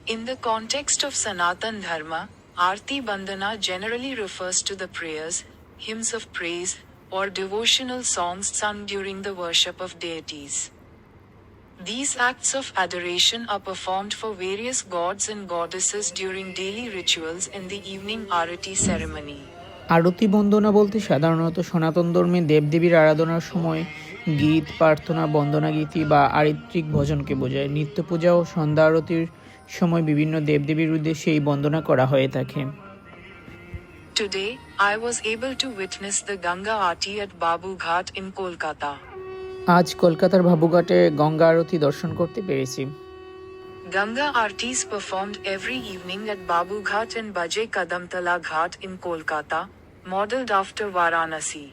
In the context of Sanatan Dharma, Aarti Bandhana generally refers to the prayers, hymns of praise, or devotional songs sung during the worship of deities. These acts of adoration are performed for various gods and goddesses during daily rituals in the evening Arati ceremony. আরতি বন্দনা বলতে সাধারণত সনাতন ধর্মে দেবদেবীর আরাধনার সময় গীত, প্রার্থনা, বন্দনা গীতি বা আরিত্রিক ভজনকে বোঝায়। নিত্য পূজা ও সন্ধ্যা আরতির সময় বিভিন্ন দেবদেবীর উদ্দেশ্যে এই বন্দনা করা হয়ে থাকে। Today, I was able to witness the Ganga Aarti at Babu Ghat in Kolkata. আজ কলকাতার বাবুঘাটে গঙ্গা আরতি দর্শন করতে পেরেছি। Ganga Aartis performed every evening at Babu Ghat and Baje Kadamtala Ghat in Kolkata, modeled after Varanasi.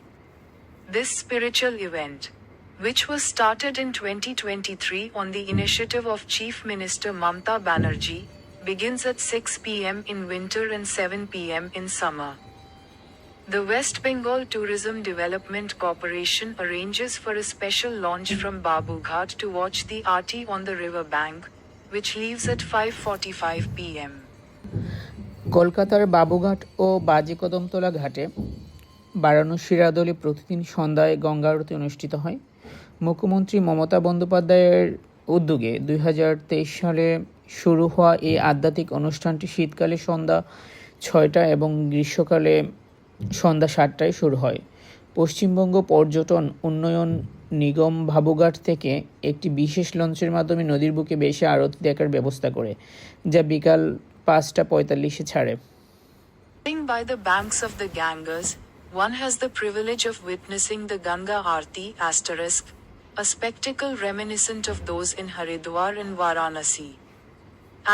This spiritual event, which was started in 2023 on the initiative of Chief Minister Mamta Banerjee, begins at 6 p.m. in winter and 7 p.m. in summer. The West Bengal Tourism Development Corporation arranges for a special launch from Babu Ghat to watch the Aarti on the river bank, which leaves at 5:45 p.m. কলকাতার বাবুঘাট ও বাজে কদমতলা ঘাটে বারাণসীর আদলে প্রতিদিন সন্ধ্যায় গঙ্গা আরতি অনুষ্ঠিত হয়। মুখ্যমন্ত্রী মমতা বন্দ্যোপাধ্যায়ের উদ্যোগে 2023 সালে শুরু হওয়া এই আধ্যাত্মিক অনুষ্ঠানটি শীতকালে সন্ধ্যা 6টা এবং গ্রীষ্মকালে সন্ধ্যা 7টায় শুরু হয়। পশ্চিমবঙ্গ পর্যটন উন্নয়ন নিগম বাবুঘাট থেকে একটি বিশেষ লঞ্চের মাধ্যমে নদীর বুকে ভেসে আরতি দেখার ব্যবস্থা করে, যা বিকাল 5:45-এ ছাড়ে। By the banks of the Ganges, one has the privilege of witnessing the Ganga Aarti *, a spectacle reminiscent of those in Haridwar and Varanasi.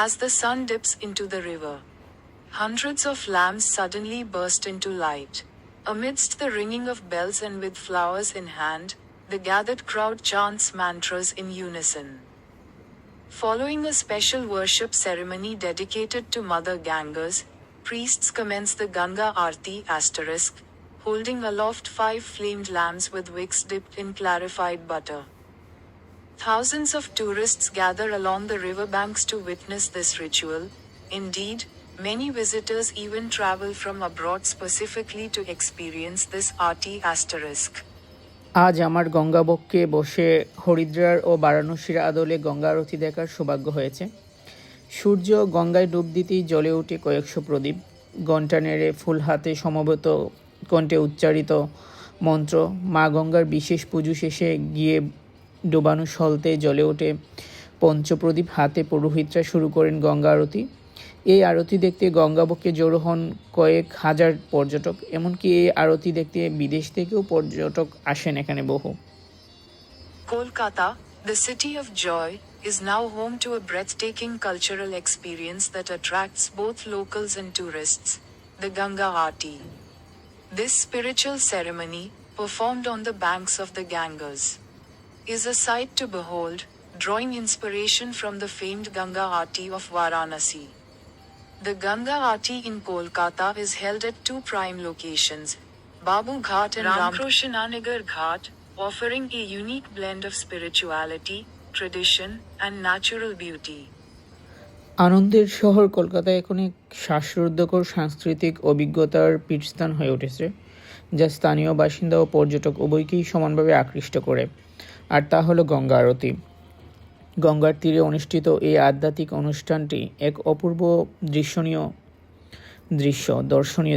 As the sun dips into the river, hundreds of lamps suddenly burst into light. Amidst the ringing of bells and with flowers in hand, the gathered crowd chants mantras in unison. Following a special worship ceremony dedicated to Mother Ganges, priests commence the Ganga Aarti *, holding aloft 5 flamed lamps with wicks dipped in clarified butter. Thousands of tourists gather along the riverbanks to witness this ritual. Indeed, many visitors even travel from abroad specifically to experience this Aarti *. আজ আমার গঙ্গাবক্ষে বসে হরিদ্বার ও বারাণসীর আদলে গঙ্গা আরতি দেখার সৌভাগ্য হয়েছে। সূর্য গঙ্গায় ডুব দিতেই জ্বলে ওঠে কয়েকশো প্রদীপ। ঘণ্টা নেড়ে ফুল হাতে সমবেত কণ্ঠে উচ্চারিত মন্ত্র, মা গঙ্গার বিশেষ পুজো শেষে গিয়ে ডোবানো সলতে জ্বলে ওঠে পঞ্চপ্রদীপ হাতে পুরোহিতরা শুরু করেন গঙ্গা আরতি। এই আরতি দেখতে গঙ্গাবক্ষে জড়ো হন কয়েক হাজার পর্যটক। এমনকি এই আরতি দেখতে বিদেশ থেকেও পর্যটক আসেন এখানে বহু। Kolkata, the city of joy, is now home to a breathtaking cultural experience that attracts both locals and tourists, the Ganga Aarti. This spiritual ceremony, performed on the banks of the Ganges, is a sight to behold, drawing inspiration from the famed Ganga Aarti of Varanasi. The Ganga Aarti in Kolkata is held at 2 prime locations, Babu Ghat and Ramkrishnanagar Ghat, offering a unique blend of spirituality, tradition, and natural beauty. আনন্দের শহর কলকাতা এখন এক শ্বাসরুদ্ধকর সাংস্কৃতিক অভিজ্ঞতার পীঠস্থান হয়ে উঠেছে, যা স্থানীয় বাসিন্দা ও পর্যটক উভয়কেই সমানভাবে আকৃষ্ট করে। আর তা হলো গঙ্গা আরতি। গঙ্গার তীরে অনুষ্ঠিত এই আধ্যাত্মিক অনুষ্ঠানটি এক অপূর্ব দর্শনীয়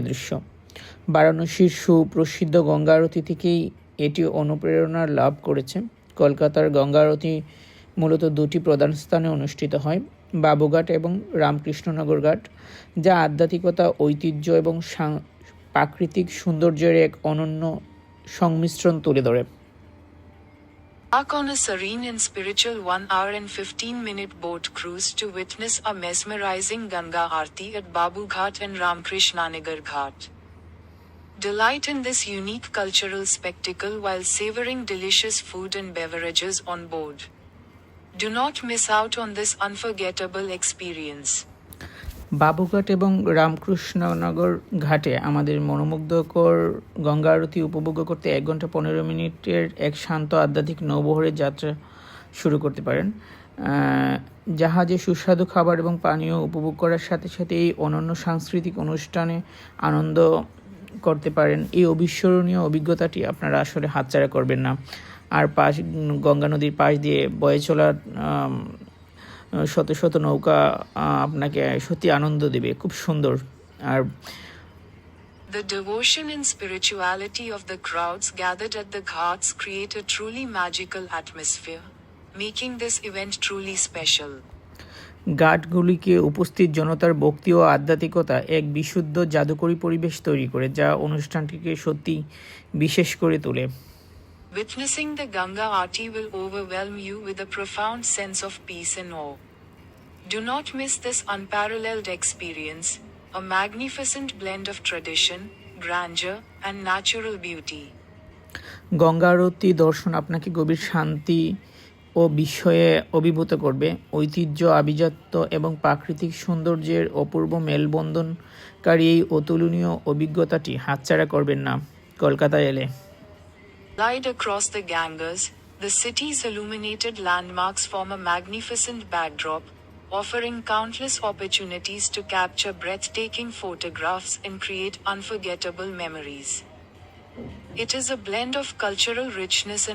দৃশ্য। বারাণসীর সুপ্রসিদ্ধ গঙ্গা আরতি থেকেই এটি অনুপ্রেরণা লাভ করেছে। কলকাতার গঙ্গা আরতি মূলত 2টি প্রধান স্থানে অনুষ্ঠিত হয়, বাবুঘাট এবং রামকৃষ্ণনগর ঘাট, যা আধ্যাত্মিকতা, ঐতিহ্য এবং প্রাকৃতিক সৌন্দর্যের এক অনন্য সংমিশ্রণ তুলে ধরে। Embark on a serene and spiritual 1 hour and 15-minute boat cruise to witness a mesmerizing Ganga Aarti at Babu Ghat and Ramkrishnanagar Ghat. Delight in this unique cultural spectacle while savoring delicious food and beverages on board. Do not miss out on this unforgettable experience. Babughat এবং রামকৃষ্ণনগর ঘাটে আমাদের মনোমুগ্ধকর গঙ্গা আরতি উপভোগ করতে 1 ঘন্টা 15 মিনিটের এক শান্ত আধ্যাত্মিক নৌবহরের যাত্রা শুরু করতে পারেন। জাহাজে সুস্বাদু খাবার এবং পানীয় উপভোগ করার সাথে সাথে এই অনন্য সাংস্কৃতিক অনুষ্ঠানে আনন্দ করতে পারেন। এই অবিস্মরণীয় অভিজ্ঞতাটি আপনারা আসলে হাতছাড়া করবেন না। আর গঙ্গা নদীর পাশ দিয়ে বয়ে চলার শত শত নৌকা আপনাকে সত্যি আনন্দ দেবে, খুব সুন্দর। আর The devotion and spirituality of the crowds gathered at the ghats create a truly magical atmosphere, making this event truly special. ঘাটগুলিকে উপস্থিত জনতার ভক্তি ও আধ্যাত্মিকতা এক বিশুদ্ধ জাদুকরী পরিবেশ তৈরি করে, যা অনুষ্ঠানটিকে সত্যি বিশেষ করে তোলে। Witnessing the Ganga Aarti will overwhelm you with a profound sense of peace and awe. Do not miss this unparalleled experience, a magnificent blend of tradition, grandeur, and natural beauty. Ganga আরতি দর্শন আপনাকে গভীর শান্তি ও বিস্ময়ে অভিভূত করবে। ঐতিহ্য, আভিজাত্য এবং প্রাকৃতিক সৌন্দর্যের অপূর্ব মেলবন্ধনকারী এই অতুলনীয় অভিজ্ঞতাটি হাতছাড়া করবেন না কলকাতায় এলে। Light across the Ganges, the city's illuminated landmarks form a magnificent backdrop, offering countless opportunities to capture breathtaking photographs and create unforgettable memories. It is a blend of cultural richness and